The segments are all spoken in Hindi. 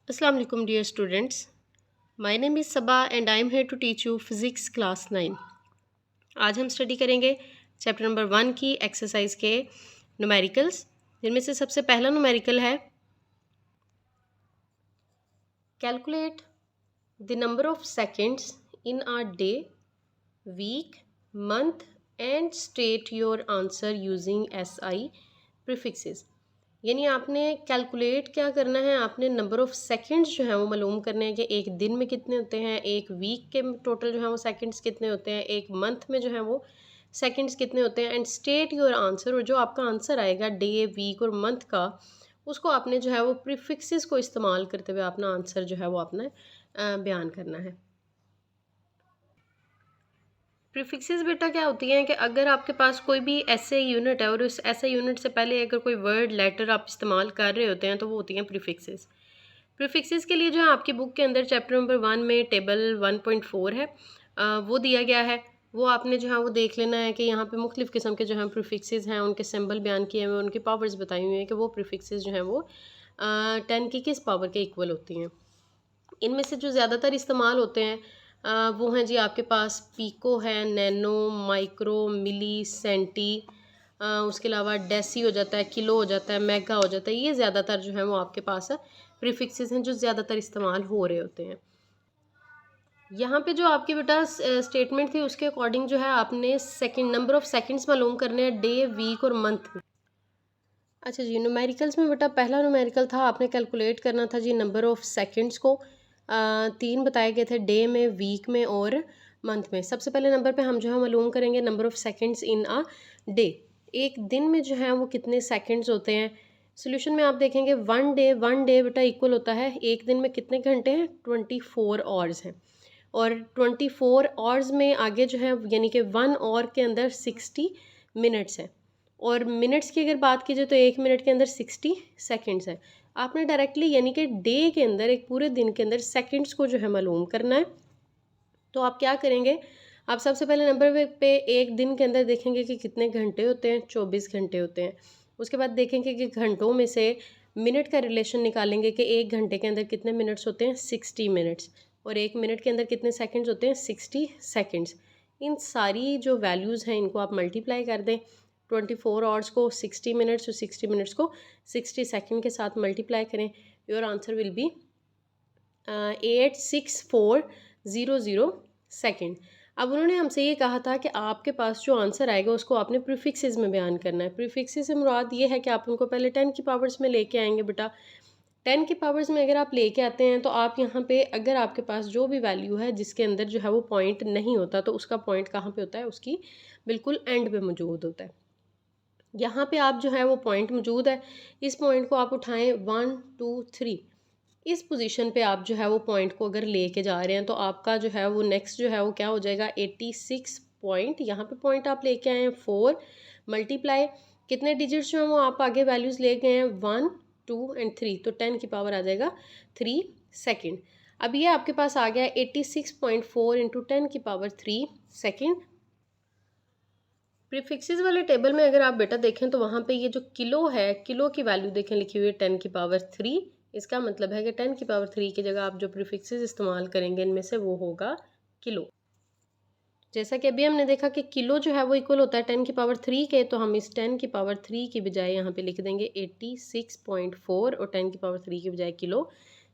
Assalamu alaikum dear students. My name is Sabah and I am here to teach you physics class 9. आज हम स्टडी करेंगे चैप्टर नंबर 1 की एक्सरसाइज के न्यूमेरिकल्स, जिनमें से सबसे पहला न्यूमेरिकल है calculate the number of seconds in a day, week, month and state your answer using SI prefixes. यानी आपने कैलकुलेट क्या करना है, आपने नंबर ऑफ सेकंड्स जो है वो मालूम करने हैं कि एक दिन में कितने होते हैं, एक वीक के टोटल जो है वो सेकंड्स कितने होते हैं, एक मंथ में जो है वो सेकंड्स कितने होते हैं, एंड स्टेट योर आंसर। और जो आपका आंसर आएगा डे, वीक और मंथ का, उसको आपने जो है वो प्रीफिक्सेस को इस्तेमाल करते हुए अपना आंसर जो है वो आपने बयान करना है। प्रीफिक्सेस बेटा क्या होती हैं कि अगर आपके पास कोई भी ऐसे यूनिट है और उस ऐसे यूनिट से पहले अगर कोई वर्ड लेटर आप इस्तेमाल कर रहे होते हैं तो वो होती हैं प्रीफिक्सेस। प्रीफिक्सेस के लिए जो है आपकी बुक के अंदर चैप्टर नंबर 1 में टेबल 1.4 है, वो दिया गया है। वो आपने जो है वो देख लेना है कि यहाँ पे मुख्तलिफ़ किस्म के जो हैं प्रीफिक्सेस हैं, उनके सिंबल बयान किए हुए, उनकी पावर्स बताई हुई हैं कि वो प्रीफिक्सेस जो हैं वो 10 की किस पावर के इक्वल होती हैं। इनमें से जो ज़्यादातर इस्तेमाल होते हैं वो हैं जी आपके पास पीको है, नैनो, माइक्रो, मिली, सेंटी, उसके अलावा डेसी हो जाता है, किलो हो जाता है, मेगा हो जाता है। ये ज़्यादातर जो है वो आपके पास प्रीफिक्सेस हैं जो ज़्यादातर इस्तेमाल हो रहे होते हैं। यहाँ पे जो आपकी बेटा स्टेटमेंट थी उसके अकॉर्डिंग जो है आपने सेकंड नंबर ऑफ सेकंड्स मालूम करने हैं डे, वीक और मंथ में। अच्छा जी, न्यूमेरिकल्स में बेटा पहला न्यूमेरिकल था, आपने कैलकुलेट करना था जी नंबर ऑफ़ सेकंड्स को। 3 बताए गए थे, डे में, वीक में और मंथ में। सबसे पहले नंबर पे हम जो है मालूम करेंगे number of seconds in a day. एक दिन में जो है वो कितने सेकंड्स होते हैं। सॉल्यूशन में आप देखेंगे वन डे बेटा इक्वल होता है, एक दिन में कितने घंटे हैं, 24 आवर्स हैं। और 24 आवर्स में आगे जो है यानी कि 1 आवर के अंदर 60 मिनट्स हैं। और मिनट्स की अगर बात कीजिए तो एक मिनट के अंदर 60 सेकंड्स है। आपने डायरेक्टली यानी कि डे के अंदर, एक पूरे दिन के अंदर सेकंड्स को जो है मालूम करना है। तो आप क्या करेंगे, आप सबसे पहले नंबर पे एक दिन के अंदर देखेंगे कि कितने घंटे होते हैं, 24 घंटे होते हैं। उसके बाद देखेंगे कि घंटों में से मिनट का रिलेशन निकालेंगे कि एक घंटे के अंदर कितने मिनट्स होते हैं, 60 मिनट्स। और एक मिनट के अंदर कितने सेकंड्स होते हैं, 60 सेकंड्स। इन सारी जो वैल्यूज़ हैं इनको आप मल्टीप्लाई कर दें। 24 आवर्स को 60 मिनट्स और 60 मिनट्स को 60 सेकंड के साथ मल्टीप्लाई करें। Your answer will be 86400 second. अब उन्होंने हमसे ये कहा था कि आपके पास जो आंसर आएगा उसको आपने प्रीफिक्सेस में बयान करना है। प्रीफिक्सेस से मुराद ये है कि आप उनको पहले 10 की पावर्स में लेके आएंगे बेटा। 10 की पावर्स में अगर आप लेके आते हैं तो आप यहाँ पे अगर आपके पास जो भी वैल्यू है जिसके अंदर जो है वो पॉइंट नहीं होता तो उसका पॉइंट कहाँ पे होता है, उसकी बिल्कुल एंड पे मौजूद होता है। यहाँ पे आप जो है वो पॉइंट मौजूद है, इस पॉइंट को आप उठाएं 1 2 3, इस पोजीशन पे आप जो है वो पॉइंट को अगर लेके जा रहे हैं तो आपका जो है वो नेक्स्ट जो है वो क्या हो जाएगा, 86 पॉइंट। यहाँ पे पॉइंट आप लेके आए हैं 4 मल्टीप्लाई कितने डिजिट्स जो हैं वो आप आगे वैल्यूज़ ले गए हैं 1 2 एंड 3, तो 10 की पावर आ जाएगा 3 सेकेंड। अब ये आपके पास आ गया 86.4 इंटू 10 की पावर 3 सेकेंड। प्रीफिक्सेस वाले टेबल में अगर आप बेटा देखें तो वहाँ पे ये जो किलो है, किलो की वैल्यू देखें लिखी हुई है 10 की पावर 3। इसका मतलब है कि 10 की पावर 3 की जगह आप जो प्रीफिक्सेस इस्तेमाल करेंगे इनमें से वो होगा किलो। जैसा कि अभी हमने देखा कि किलो जो है वो इक्वल होता है 10 की पावर 3 के, तो हम इस 10 की पावर 3 की बजाय यहाँ पे लिख देंगे 86.4 और 10 की पावर 3 की बजाय किलो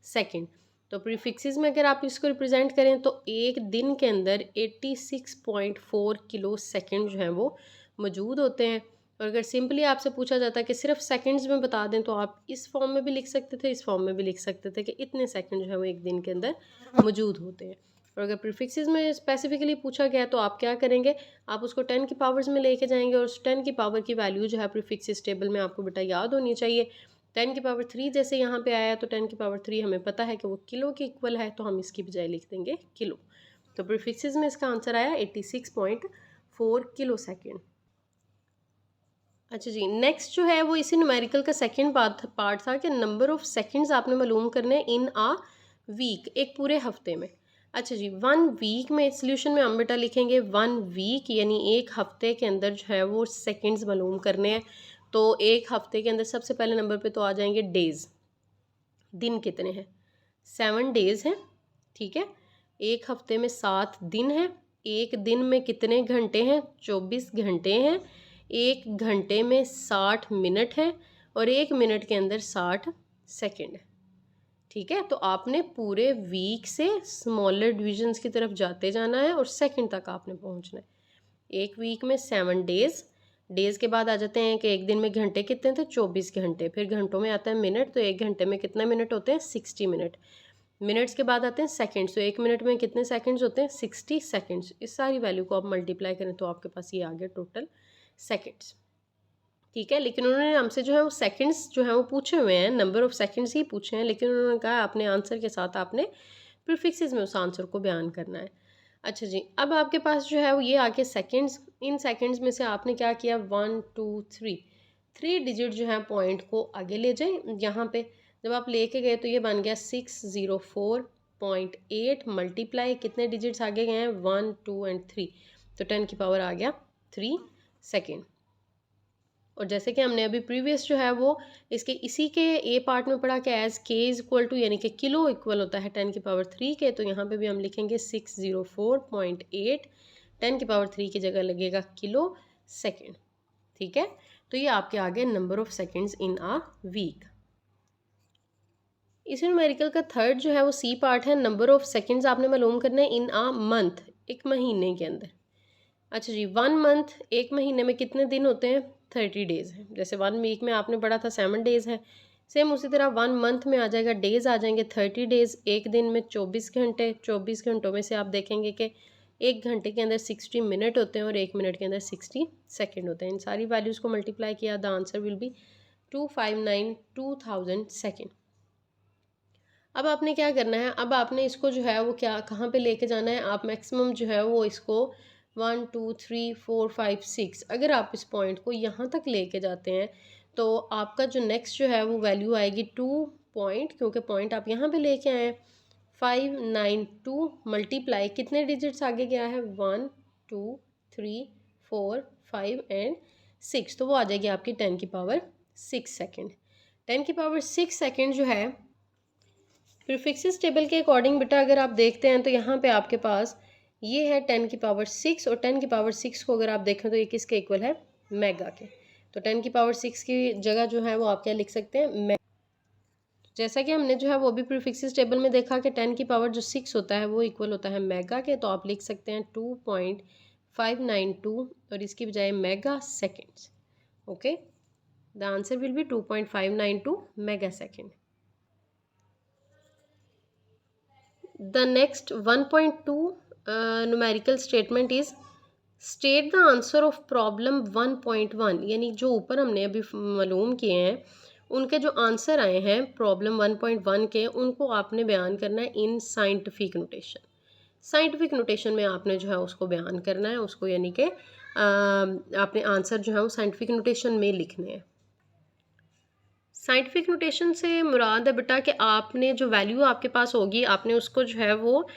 सेकेंड। तो प्रीफिक्सेस में अगर आप इसको रिप्रेजेंट करें तो एक दिन के अंदर 86.4 किलो सेकेंड जो है वो मौजूद होते हैं। और अगर सिंपली आपसे पूछा जाता है कि सिर्फ सेकंड्स में बता दें तो आप इस फॉर्म में भी लिख सकते थे, इस फॉर्म में भी लिख सकते थे कि इतने सेकंड जो है वो एक दिन के अंदर मौजूद होते हैं। और अगर प्रीफिक्सेस में स्पेसिफिकली पूछा गया तो आप क्या करेंगे, आप उसको 10 की पावर्स में लेके जाएंगे और उस 10 की पावर की वैल्यू जो है प्रीफिक्सेस टेबल में आपको बेटा याद होनी चाहिए। 10 की पावर 3 जैसे यहाँ पे आया तो 10 की पावर 3 हमें पता है कि वो किलो के इक्वल है, तो हम इसकी बजाय लिख देंगे किलो। तो प्रीफिक्सेस में इसका आंसर आया 86.4 किलो सेकेंड। अच्छा जी, नेक्स्ट जो है वो इसी न्यूमेरिकल का सेकंड पार्ट था कि नंबर ऑफ सेकंड्स आपने मालूम करने इन आ वीक, एक पूरे हफ्ते में। अच्छा जी, 1 वीक में सोल्यूशन में हम बेटा लिखेंगे 1 वीक यानी एक हफ्ते के अंदर जो है वो सेकंड्स मालूम करने हैं। तो एक हफ्ते के अंदर सबसे पहले नंबर पे तो आ जाएंगे डेज़, दिन कितने हैं। 7 डेज़ हैं, ठीक है। एक हफ्ते में 7 दिन हैं। एक दिन में कितने घंटे हैं? 24 घंटे हैं। एक घंटे में 60 मिनट हैं और एक मिनट के अंदर 60 सेकंड है, ठीक है। तो आपने पूरे वीक से स्मॉलर डिविजन्स की तरफ जाते जाना है और सेकंड तक आपने पहुंचना है। एक वीक में 7 डेज़, डेज़ के बाद आ जाते हैं कि एक दिन में घंटे कितने थे? 24 घंटे। फिर घंटों में आता है मिनट, तो एक घंटे में कितने मिनट होते हैं? 60 मिनट। मिनट्स के बाद आते हैं सेकंड्स, तो एक मिनट में कितने सेकंड्स होते हैं? 60 सेकंड्स। इस सारी वैल्यू को आप मल्टीप्लाई करें तो आपके पास ये आ गया टोटल सेकंड्स, ठीक है। लेकिन उन्होंने हमसे जो है वो सेकंड्स जो है वो पूछे हुए हैं, नंबर ऑफ सेकंड्स ही पूछे हैं, लेकिन उन्होंने कहा अपने आंसर के साथ आपने प्रीफिक्सेस में उस आंसर को बयान करना है। अच्छा जी, अब आपके पास जो है वो ये आके सेकंड्स, इन सेकंड्स में से आपने क्या किया? 1 2 3 डिजिट जो है पॉइंट को आगे ले जाए। यहाँ पे जब आप लेके गए तो ये बन गया 604.8 मल्टीप्लाई कितने डिजिट्स आगे गए हैं? 1 2 एंड 3, तो 10 की पावर आ गया 3 सेकेंड। और जैसे कि हमने अभी प्रीवियस जो है वो इसके इसी के ए पार्ट में पढ़ा कि एज के इज इक्वल टू, यानी कि किलो इक्वल होता है 10 की पावर 3 के, तो यहाँ पे भी हम लिखेंगे 604.8, 10 की पावर 3 की जगह लगेगा किलो सेकेंड, ठीक है। तो ये आपके आगे number of seconds in a week. इस न्यूमेरिकल का थर्ड जो है वो सी पार्ट है, नंबर ऑफ सेकेंड्स आपने मालूम करना है इन आ मंथ, एक महीने के अंदर। अच्छा जी, 1 मंथ, एक महीने में कितने दिन होते हैं? 30 डेज़ हैं। जैसे 1 वीक में आपने पढ़ा था 7 डेज़ है, सेम उसी तरह 1 मंथ में आ जाएगा, डेज़ आ जाएंगे 30 डेज़। एक दिन में 24 घंटे, 24 घंटों में से आप देखेंगे कि एक घंटे के अंदर 60 मिनट होते हैं और एक मिनट के अंदर 60 सेकेंड होते हैं। इन सारी वैल्यूज़ को मल्टीप्लाई किया, the answer will be 259,2000 second. अब आपने क्या करना है? अब आपने इसको जो है वो क्या, कहाँ पे लेके जाना है? आप मैक्सिमम जो है वो इसको 1 2 3 4 5 6, अगर आप इस पॉइंट को यहाँ तक लेके जाते हैं तो आपका जो नेक्स्ट जो है वो वैल्यू आएगी 2 पॉइंट, क्योंकि पॉइंट आप यहाँ पे लेके आए हैं। 592 मल्टीप्लाई कितने डिजिट्स आगे गया है? 1 2 3 4 5 एंड 6, तो वो आ जाएगी आपकी 10 की पावर 6 सेकेंड। 10 की पावर 6 सेकेंड जो है प्रीफिक्सेस टेबल के अकॉर्डिंग बेटा अगर आप देखते हैं तो यहाँ पे आपके पास ये है 10 की पावर 6, और 10 की पावर 6 को अगर आप देखें तो ये किसके इक्वल है? मेगा के। तो 10 की पावर 6 की जगह जो है वो आप क्या लिख सकते हैं? मेगा। जैसा कि हमने जो है वो भी प्रीफिक्सेस टेबल में देखा कि 10 की पावर जो 6 होता है वो इक्वल होता है मेगा के, तो आप लिख सकते हैं 2.592 और इसकी बजाय mega seconds. Okay, the answer will be 2.592 mega second. The next 1.2 numerical statement is state the answer of problem 1.1, यानी जो ऊपर हमने अभी मालूम किए हैं उनके जो आंसर आए हैं प्रॉब्लम 1.1 के, उनको आपने बयान करना है in scientific notation. Scientific notation में आपने जो है उसको बयान करना है, उसको यानी कि आपने आंसर जो है वो साइंटिफिक नोटेशन में लिखने हैं। साइंटिफिक नोटेशन से मुराद है बेटा कि आपने जो वैल्यू आपके पास होगी आपने उसको जो है वो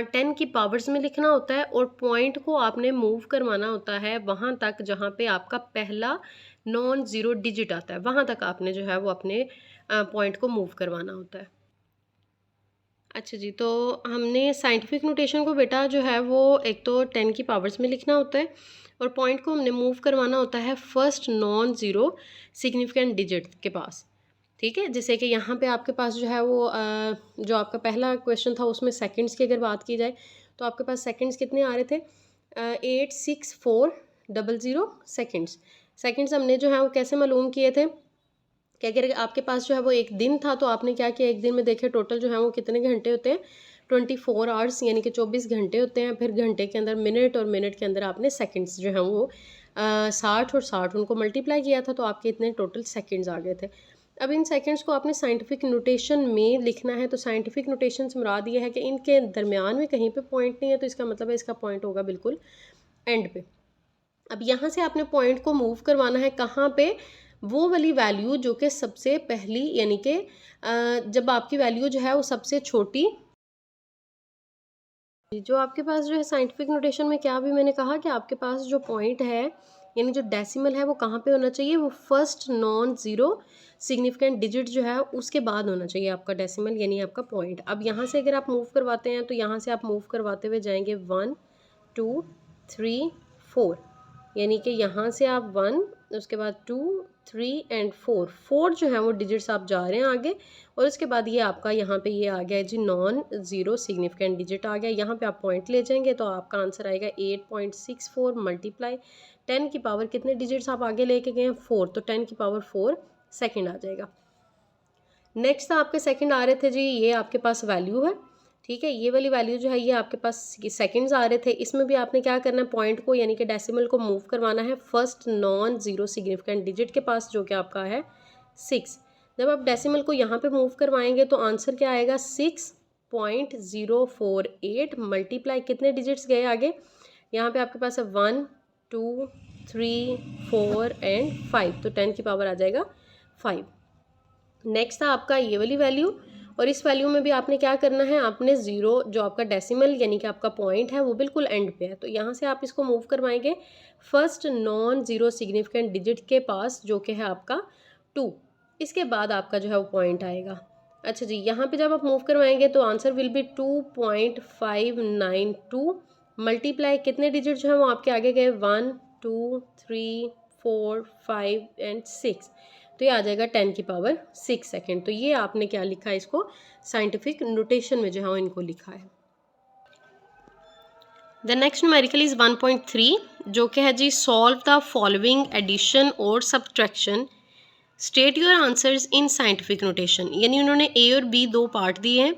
10 की पावर्स में लिखना होता है, और पॉइंट को आपने मूव करवाना होता है वहाँ तक जहाँ पे आपका पहला नॉन ज़ीरो डिजिट आता है, वहाँ तक आपने जो है वो अपने पॉइंट को मूव करवाना होता है। अच्छा जी, तो हमने साइंटिफिक नोटेशन को बेटा जो है वो एक तो 10 की पावर्स में लिखना होता है, और पॉइंट को हमने मूव करवाना होता है first non zero significant digit के पास, ठीक है। जैसे कि यहाँ पे आपके पास जो है वो जो आपका पहला क्वेश्चन था उसमें सेकंड्स की अगर बात की जाए तो आपके पास सेकंड्स कितने आ रहे थे? 86400 सेकंड्स। सेकंड्स हमने जो है वो कैसे मालूम किए थे कि अगर आपके पास जो है वो एक दिन था तो आपने क्या किया, एक दिन में देखे टोटल जो है वो कितने घंटे होते हैं? 24 आवर्स, यानी कि 24 घंटे होते हैं। फिर घंटे के अंदर मिनट और मिनट के अंदर आपने सेकंड्स जो हैं वो 60 और 60 उनको मल्टीप्लाई किया था, तो आपके इतने टोटल सेकंड्स आ गए थे। अब इन सेकंड्स को आपने साइंटिफिक नोटेशन में लिखना है, तो साइंटिफिक नोटेशन से मुराद ये है कि इनके दरमियान में कहीं पे पॉइंट नहीं है, तो इसका मतलब है इसका पॉइंट होगा बिल्कुल एंड पे। अब यहाँ से आपने पॉइंट को मूव करवाना है कहाँ पे? वो वाली वैल्यू जो कि सबसे पहली, यानी कि जब आपकी वैल्यू जो है वो सबसे छोटी, जो आपके पास जो है साइंटिफिक नोटेशन में क्या भी मैंने कहा कि आपके पास जो पॉइंट है यानी जो डेसिमल है वो कहाँ पे होना चाहिए, वो first non zero significant digit जो है उसके बाद होना चाहिए आपका डेसिमल, यानी आपका पॉइंट। अब यहाँ से अगर आप मूव करवाते हैं तो यहाँ से आप मूव करवाते हुए जाएंगे 1 2 3 4, यानी कि यहाँ से आप 1, उसके बाद 2 3 एंड 4 जो है वो डिजिट्स आप जा रहे हैं आगे, और उसके बाद ये आपका यहाँ पे ये आ गया है जी नॉन ज़ीरो सिग्निफिकेंट डिजिट आ गया। यहाँ पे आप पॉइंट ले जाएंगे तो आपका आंसर आएगा 8.64 मल्टीप्लाई 10 की पावर कितने डिजिट्स आप आगे लेके गए हैं 4, तो 10 की पावर 4 सेकेंड आ जाएगा। नेक्स्ट आपके सेकंड आ रहे थे जी, ये आपके पास वैल्यू है, ठीक है, ये वाली वैल्यू जो है ये आपके पास सेकंड्स आ रहे थे। इसमें भी आपने क्या करना है, पॉइंट को यानी कि डेसिमल को मूव करवाना है first non zero significant digit के पास, जो कि आपका है 6। जब आप डेसिमल को यहाँ पे मूव करवाएंगे तो आंसर क्या आएगा 6.048 मल्टीप्लाई कितने डिजिट्स गए आगे, यहाँ पे आपके पास है 1 2 3 4 एंड 5, तो 10 की पावर आ जाएगा 5। नेक्स्ट था आपका ये वाली वैल्यू, और इस वैल्यू में भी आपने क्या करना है, आपने ज़ीरो जो आपका डेसिमल यानी कि आपका पॉइंट है वो बिल्कुल एंड पे है, तो यहाँ से आप इसको मूव करवाएंगे first non zero significant digit के पास, जो कि है आपका 2। इसके बाद आपका जो है वो पॉइंट आएगा। अच्छा जी, यहाँ पे जब आप मूव करवाएंगे तो आंसर विल बी 2.592 मल्टीप्लाई कितने डिजिट जो है वो आपके आगे गए 1 2 3 4 5 एंड 6, तो ये आ जाएगा 10 की पावर 6 सेकेंड। तो ये आपने क्या लिखा है, इसको साइंटिफिक नोटेशन में जो है इनको लिखा है। द नेक्स्ट न्यूमेरिकल इज 1.3, जो कि है जी सॉल्व द फॉलोइंग एडिशन और subtraction, state your answers in scientific notation. यानी उन्होंने ए और बी दो पार्ट दिए हैं,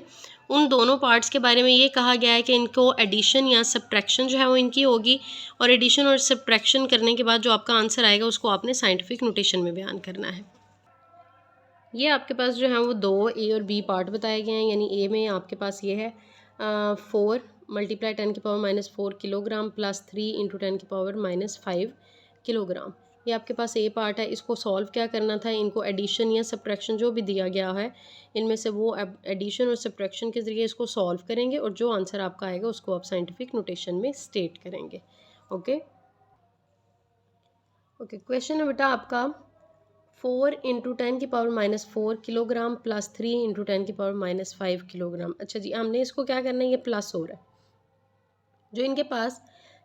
उन दोनों पार्ट्स के बारे में ये कहा गया है कि इनको एडिशन या सब्ट्रैक्शन जो है वो इनकी होगी, और एडिशन और सब्ट्रैक्शन करने के बाद जो आपका आंसर आएगा उसको आपने साइंटिफिक नोटेशन में बयान करना है। ये आपके पास जो है वो दो ए और बी पार्ट बताए गए हैं। यानी ए में आपके पास ये है 4 मल्टीप्लाई 10 की पावर -4 किलोग्राम प्लस 3 इंटू 10 की पावर -5 किलोग्राम। ये आपके पास ए पार्ट है, इसको सॉल्व क्या करना था, इनको एडिशन या सब्ट्रैक्शन जो भी दिया गया है इनमें से वो एडिशन और सब्ट्रैक्शन के ज़रिए इसको सॉल्व करेंगे, और जो आंसर आपका आएगा उसको आप साइंटिफिक नोटेशन में स्टेट करेंगे। ओके ओके, क्वेश्चन है बेटा आपका 4 इंटू 10 की पावर -4 किलोग्राम प्लस 3 इंटू 10 की पावर -5 किलोग्राम। अच्छा जी, हमने इसको क्या करना है, ये प्लस हो रहा है, जो इनके पास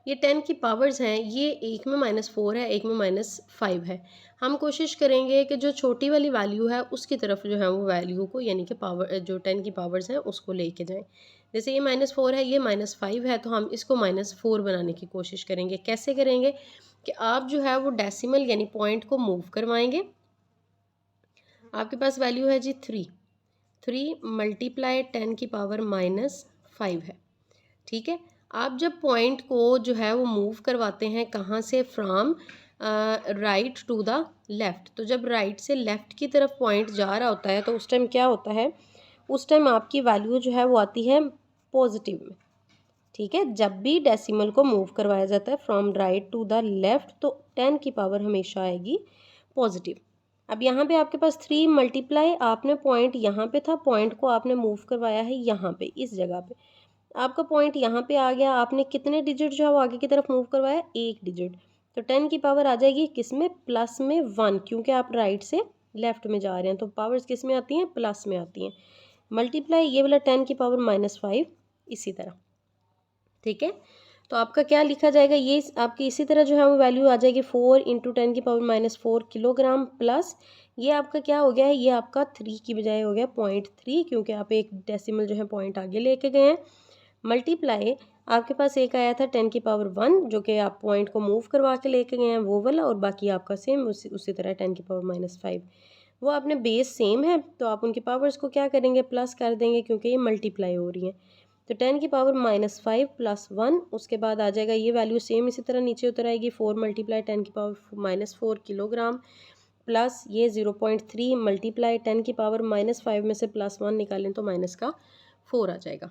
ये 10 की पावर्स हैं ये एक में -4 है, एक में -5 है। हम कोशिश करेंगे कि जो छोटी वाली वैल्यू है उसकी तरफ जो है वो वैल्यू को यानी कि पावर जो 10 की पावर्स हैं उसको लेके जाएं। जैसे ये -4 है, ये -5 है, तो हम इसको -4 बनाने की कोशिश करेंगे। कैसे करेंगे कि आप जो है वो डेसिमल यानी पॉइंट को मूव करवाएंगे। आपके पास वैल्यू है जी 3 मल्टीप्लाई 10 की पावर -5 है, ठीक है। आप जब पॉइंट को जो है वो मूव करवाते हैं कहाँ से, from right to the left, तो जब राइट से लेफ़्ट की तरफ पॉइंट जा रहा होता है तो उस टाइम क्या होता है, उस टाइम आपकी वैल्यू जो है वो आती है पॉजिटिव में, ठीक है। जब भी डेसिमल को मूव करवाया जाता है from right to the left तो 10 की पावर हमेशा आएगी पॉजिटिव। अब यहाँ पे आपके पास 3 मल्टीप्लाई आपने पॉइंट यहाँ पे था, पॉइंट को आपने मूव करवाया है यहाँ पे, इस जगह पे आपका पॉइंट यहाँ पे आ गया, आपने कितने डिजिट जो है वो आगे की तरफ मूव करवाया, एक डिजिट, तो 10 की पावर आ जाएगी किस में, प्लस में 1, क्योंकि आप राइट से लेफ्ट में जा रहे हैं तो पावर्स किस में आती हैं, प्लस में आती हैं। मल्टीप्लाई ये वाला 10 की पावर -5 इसी तरह, ठीक है। तो आपका क्या लिखा जाएगा, ये आपकी इसी तरह जो है वो वैल्यू आ जाएगी 4 इंटू 10 की पावर -4 किलोग्राम प्लस ये आपका क्या हो गया है, ये आपका 3 की बजाय हो गया 0.3, क्योंकि आप एक डेसिमल जो है पॉइंट आगे लेके गए हैं। मल्टीप्लाई आपके पास एक आया था 10 की पावर 1 जो कि आप पॉइंट को मूव करवा के लेके गए हैं वो वाला, और बाकी आपका सेम उसी तरह 10 की पावर -5, वो आपने बेस सेम है तो आप उनकी पावर्स को क्या करेंगे, प्लस कर देंगे, क्योंकि ये मल्टीप्लाई हो रही है। तो 10 की पावर -5 प्लस 1, उसके बाद आ जाएगा ये वैल्यू सेम इसी तरह नीचे उतर आएगी 4 मल्टीप्लाई 10 की पावर -4 किलोग्राम प्लस ये 0.3 मल्टीप्लाई 10 की पावर -5 में से +1 निकालें तो माइनस का 4 आ जाएगा।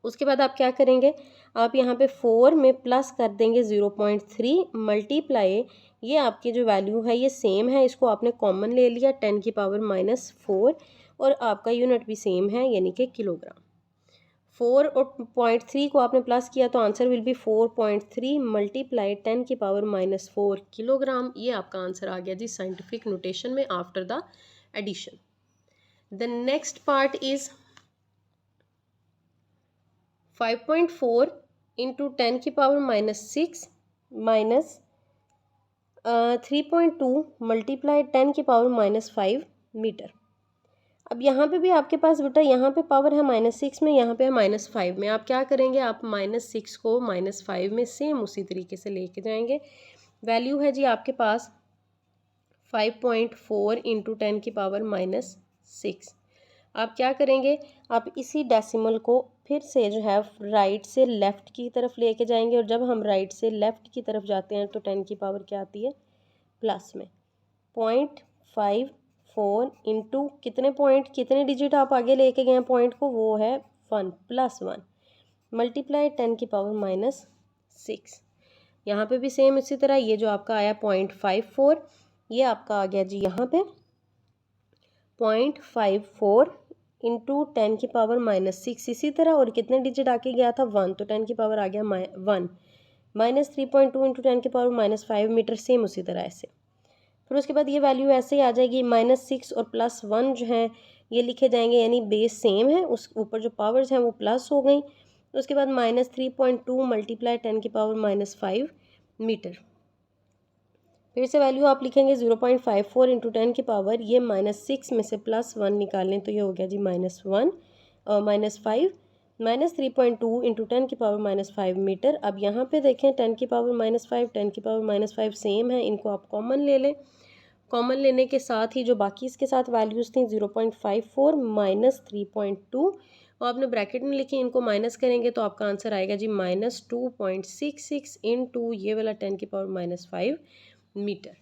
उसके बाद आप क्या करेंगे, आप यहाँ पे 4 में प्लस कर देंगे 0.3 मल्टीप्लाई ये आपकी जो वैल्यू है ये सेम है, इसको आपने कॉमन ले लिया 10 की पावर -4 और आपका यूनिट भी सेम है यानी कि किलोग्राम। 4 और 0.3 को आपने प्लस किया तो आंसर विल बी 4.3 मल्टीप्लाई 10 की पावर -4 किलोग्राम। ये आपका आंसर आ गया जी साइंटिफिक नोटेशन में after the addition. The next part is 5.4 into 10 की पावर -6 माइनस 3.2 मल्टीप्लाई 10 की पावर -5 मीटर। अब यहाँ पे भी आपके पास बेटा यहाँ पे पावर है -6 में, यहाँ पे है -5 में। आप क्या करेंगे, आप -6 को -5 में सेम उसी तरीके से लेके जाएंगे। वैल्यू है जी आपके पास 5.4 इंटू 10 की पावर -6। आप क्या करेंगे, आप इसी डेसिमल को फिर से जो है राइट से लेफ़्ट की तरफ लेके जाएंगे, और जब हम राइट से लेफ़्ट की तरफ जाते हैं तो 10 की पावर क्या आती है, प्लस में। 0.54 इंटू कितने पॉइंट, कितने डिजिट आप आगे लेके गए हैं पॉइंट को, वो है 1 +1 मल्टीप्लाई 10 की पावर -6। यहाँ पे भी सेम इसी तरह, ये जो आपका आया 0.54 ये आपका आ गया जी यहाँ पे 0.54 इंटू 10 की पावर -6 इसी तरह, और कितने डिजिट आके गया था 1, तो 10 की पावर आ गया 1 -3.2 इंटू 10 की पावर -5 मीटर, सेम उसी तरह ऐसे। फिर उसके बाद ये वैल्यू ऐसे ही आ जाएगी, -6 और +1 जो है ये लिखे जाएंगे, यानी बेस सेम है, उस ऊपर जो पावर्स हैं वो प्लस हो गई। तो उसके बाद -3.2 मल्टीप्लाई 10 की पावर -5 मीटर। फिर से वैल्यू आप लिखेंगे 0.54 इंटू 10 की पावर, ये -6 में से +1 निकालें तो ये हो गया जी -1 -5 -3.2 इंटू 10 की पावर -5 मीटर। अब यहाँ पे देखें 10 की पावर -5 10 की पावर -5 सेम है, इनको आप कॉमन ले लें। कॉमन लेने के साथ ही जो बाकी इसके साथ वैल्यूज़ थी 0.54 -3.2 और आपने ब्रैकेट में लिखी, इनको माइनस करेंगे तो आपका आंसर आएगा जी -2.66 इंटू ये वाला 10 की power -5 metre.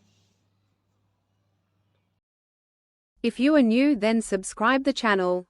If you are new, then subscribe the channel.